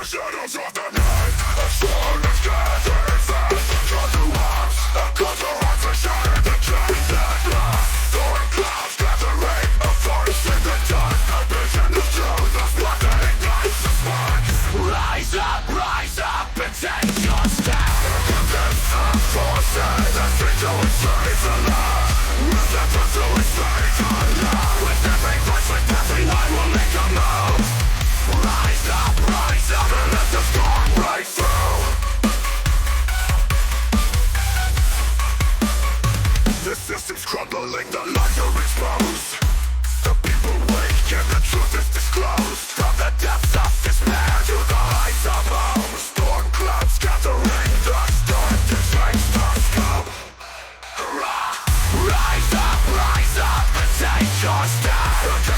shadows of the night, a storm is gathering fast. Cut the walls, cut the hearts and shatter the chains that last. Throwing clouds, gathering a forest in the dark. A vision of truth, of blood that ignites the spark. Rise up and take your stand against the forces that seek to enslave the land. With the pursuit of fate alive, with every voice, with every line will make a move. Rise up and let the storm break through. The system's crumbling, the lies are exposed. The people wake and the truth is disclosed. From the depths of despair to the heights of hope. Storm clouds gathering, the storm deflates the scope. Rise up and take your stand.